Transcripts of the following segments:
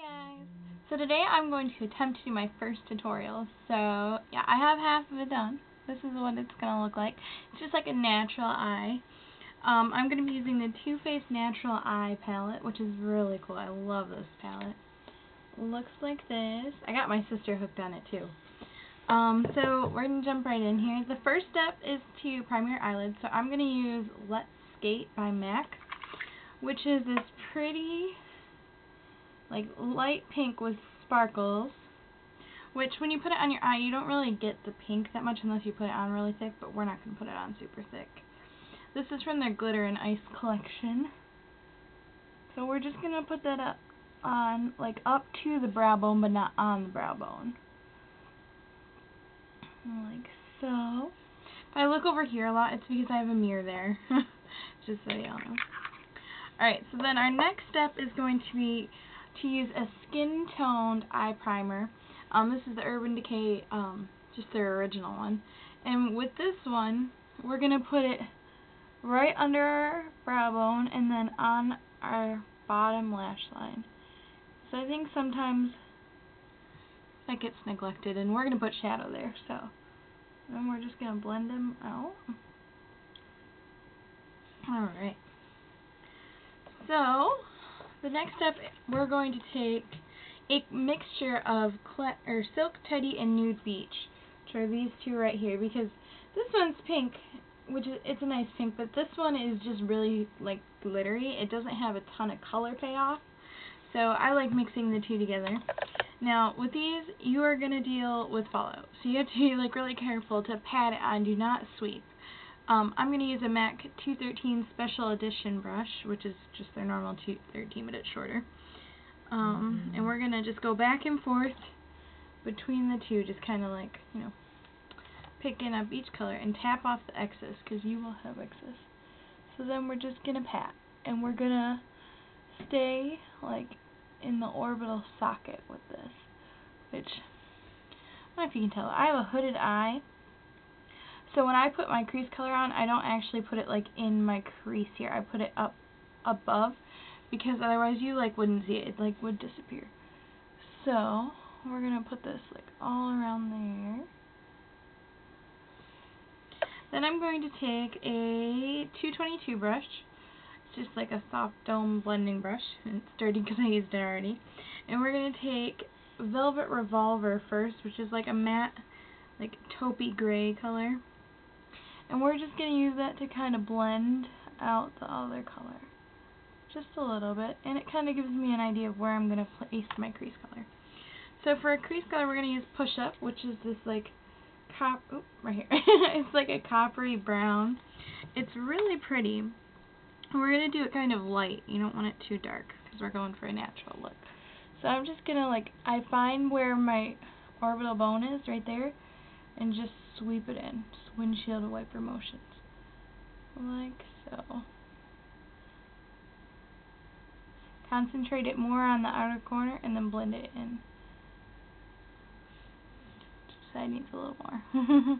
Guys, so today I'm going to attempt to do my first tutorial. So yeah, I have half of it done. This is what it's going to look like. It's just like a natural eye. I'm going to be using the Too Faced Natural Eye palette, which is really cool. I love this palette. Looks like this. I got my sister hooked on it too. So we're going to jump right in here. The first step is to prime your eyelids. So I'm going to use Let's Skate by MAC, which is this pretty like light pink with sparkles, which when you put it on your eye you don't really get the pink that much unless you put it on really thick, but we're not going to put it on super thick. This is from their Glitter and Ice collection. So we're just going to put that up on, like up to the brow bone, but not on the brow bone. Like so. If I look over here a lot, it's because I have a mirror there. Just so y'all know. Alright, so then our next step is going to be to use a skin-toned eye primer. This is the Urban Decay, just their original one. And with this one, we're going to put it right under our brow bone and then on our bottom lash line. So I think sometimes that gets neglected, and we're going to put shadow there. So then we're just going to blend them out. Alright. So the next step, we're going to take a mixture of Silk Teddy and Nude Beach, which are these two right here, because this one's pink, which is, it's a nice pink, but this one is just really like glittery. It doesn't have a ton of color payoff, so I like mixing the two together. Now with these, you are going to deal with fallout, so you have to be like really careful to pat it on. Do not sweep. I'm going to use a MAC 213 Special Edition brush, which is just their normal 213, but it's shorter. And we're going to just go back and forth between the two, just kind of like, you know, picking up each color and tap off the excess, because you will have excess. So then we're just going to pat, and we're going to stay like in the orbital socket with this, which, I don't know if you can tell, I have a hooded eye. So when I put my crease color on, I don't actually put it like in my crease here. I put it up above, because otherwise you like wouldn't see it. It like would disappear. So we're gonna put this like all around there. Then I'm going to take a 222 brush. It's just like a soft dome blending brush, and it's dirty because I used it already. And we're gonna take Velvet Revolver first, which is like a matte, like taupey gray color. And we're just going to use that to kind of blend out the other color. Just a little bit. And it kind of gives me an idea of where I'm going to place my crease color. So for a crease color, we're going to use Push Up, which is this like right here. It's like a coppery brown. It's really pretty. We're going to do it kind of light. You don't want it too dark, because we're going for a natural look. So I'm just going to like, I find where my orbital bone is right there, and just sweep it in. Just windshield wiper motions. Like so. Concentrate it more on the outer corner and then blend it in. This side needs a little more.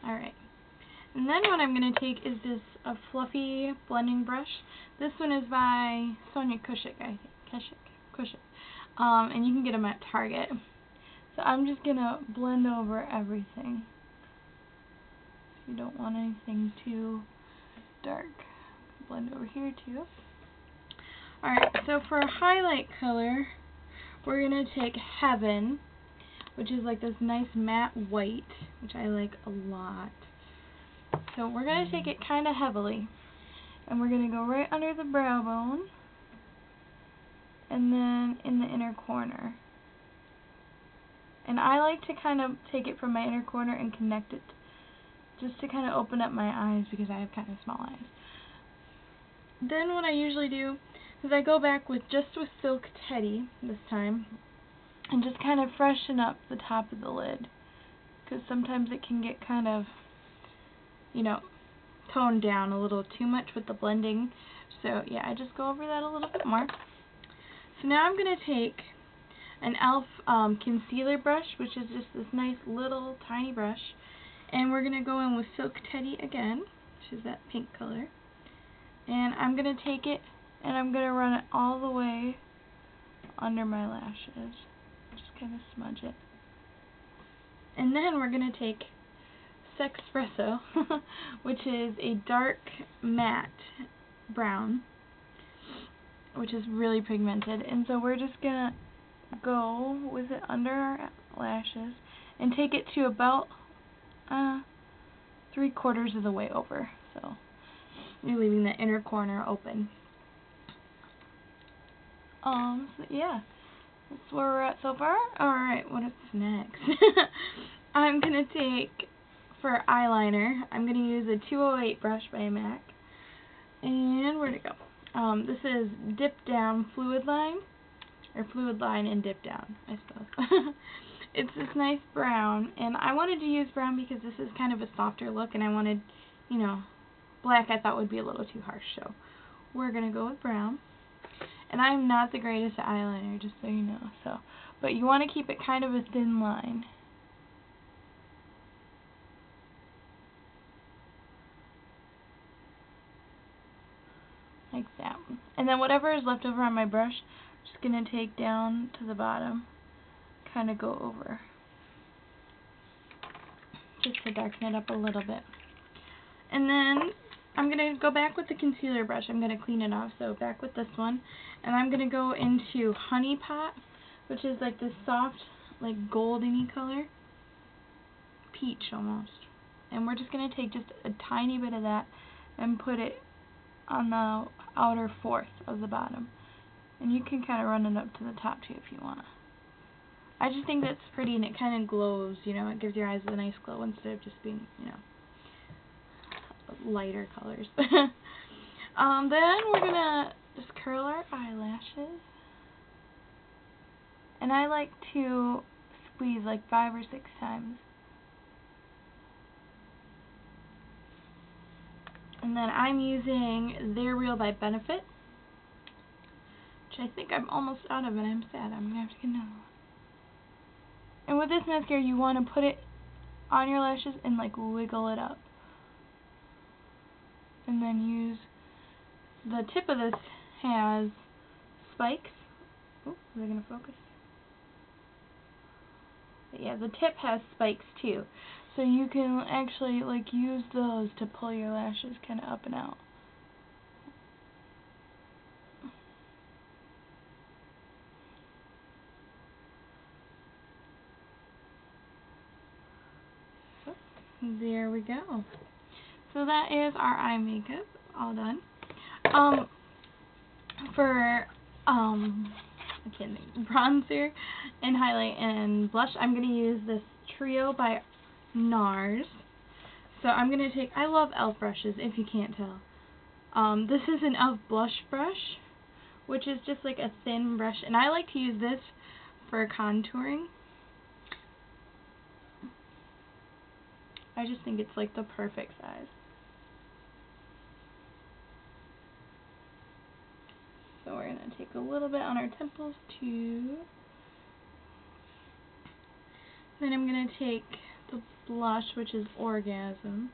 Alright. And then what I'm going to take is this a fluffy blending brush. This one is by Sonia Kushik, I think. Kushik. And you can get them at Target. So I'm just going to blend over everything. You don't want anything too dark. Blend over here too. Alright, so for a highlight color, we're going to take Heaven, which is like this nice matte white, which I like a lot. So we're going to take it kind of heavily, and we're going to go right under the brow bone, and then in the inner corner. And I like to kind of take it from my inner corner and connect it, just to kind of open up my eyes, because I have kind of small eyes. Then what I usually do is I go back with Silk Teddy this time, and just kind of freshen up the top of the lid, because sometimes it can get kind of, you know, toned down a little too much with the blending. So yeah, I just go over that a little bit more. So now I'm going to take an e.l.f. concealer brush, which is just this nice little tiny brush, and we're going to go in with Silk Teddy again. which is that pink color. And I'm going to take it and I'm going to run it all the way under my lashes. Just kind of smudge it. And then we're going to take Sexpresso, which is a dark matte brown, which is really pigmented. And so we're just going to go with it under our lashes and take it to about 3/4 of the way over. So you're leaving the inner corner open. So yeah, that's where we're at so far. Alright, what is next? I'm going to take, for eyeliner, I'm going to use a 208 brush by MAC. And where'd it go? This is Dipdown Fluid Line, or Fluid Line and Dipdown, I suppose. It's this nice brown, and I wanted to use brown because this is kind of a softer look, and I wanted, you know, black I thought would be a little too harsh, so we're going to go with brown. And I'm not the greatest at eyeliner, just so you know, so, but you want to keep it kind of a thin line. Like that. And then whatever is left over on my brush, I'm just going to take down to the bottom, kind of go over, just to darken it up a little bit. And then I'm going to go back with the concealer brush. I'm going to clean it off, so back with this one. And I'm going to go into Honey Pot, which is like this soft, like golden-y color. Peach, almost. And we're just going to take just a tiny bit of that and put it on the outer fourth of the bottom. And you can kind of run it up to the top, too, if you want. I just think that's pretty, and it kind of glows, you know. It gives your eyes a nice glow instead of just being, you know, lighter colors. Then we're going to just curl our eyelashes. And I like to squeeze like 5 or 6 times. And then I'm using They're Real by Benefit, which I think I'm almost out of, and I'm sad. I'm going to have to get another one. And with this mascara, you want to put it on your lashes and like wiggle it up. And then use, the tip of this has spikes. Oh, is it going to focus? But yeah, the tip has spikes too. So you can actually like use those to pull your lashes kind of up and out. So, there we go. So that is our eye makeup all done. For I can't think, bronzer and highlight and blush, I'm going to use this Trio by NARS. So I'm going to take, I love e.l.f. brushes, if you can't tell. This is an e.l.f. blush brush, which is just like a thin brush, and I like to use this for contouring. I just think it's like the perfect size. So we're going to take a little bit on our temples too. Then I'm going to take the blush, which is Orgasm.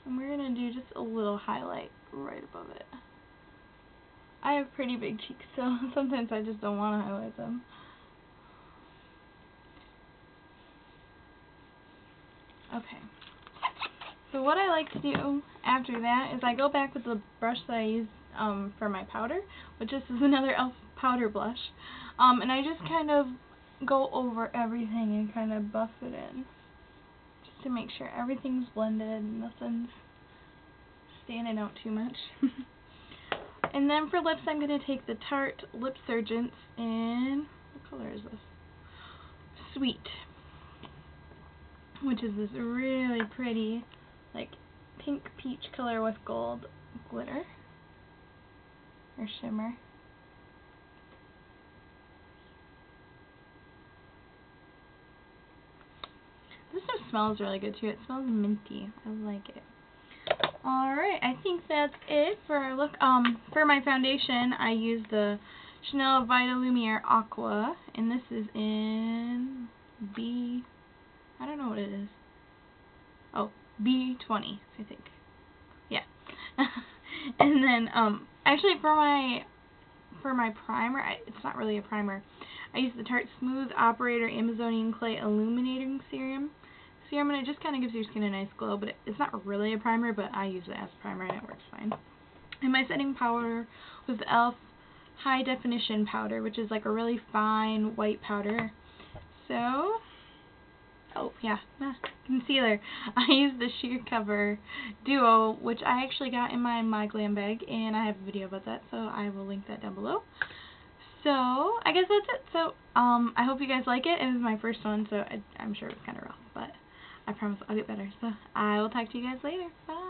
And we're going to do just a little highlight right above it. I have pretty big cheeks, so sometimes I just don't want to highlight them. Okay. So what I like to do after that is I go back with the brush that I used for my powder, which is another e.l.f. powder blush, and I just kind of go over everything and kind of buff it in, just to make sure everything's blended and nothing's standing out too much. And then for lips, I'm going to take the Tarte Lipsurgence in, what color is this? Sweet, which is this really pretty, like, pink peach color with gold glitter, or shimmer. This just smells really good too. It smells minty. I like it. Alright, I think that's it for our look. For my foundation, I use the Chanel Vitalumiere Aqua, and this is in I don't know what it is. Oh, B20, I think. Yeah. And then, actually for my primer, it's not really a primer. I use the Tarte Smooth Operator Amazonian Clay Illuminating Serum, and it just kind of gives your skin a nice glow, but it's not really a primer, but I use it as a primer and it works fine. And my setting powder was the e.l.f. High Definition Powder, which is like a really fine white powder. So, oh yeah, concealer. I used the Sheer Cover Duo, which I actually got in my Glam Bag, and I have a video about that, so I will link that down below. So, I guess that's it. So, I hope you guys like it. It was my first one, so I'm sure it was kind of rough, but I promise I'll get better. So, I will talk to you guys later. Bye!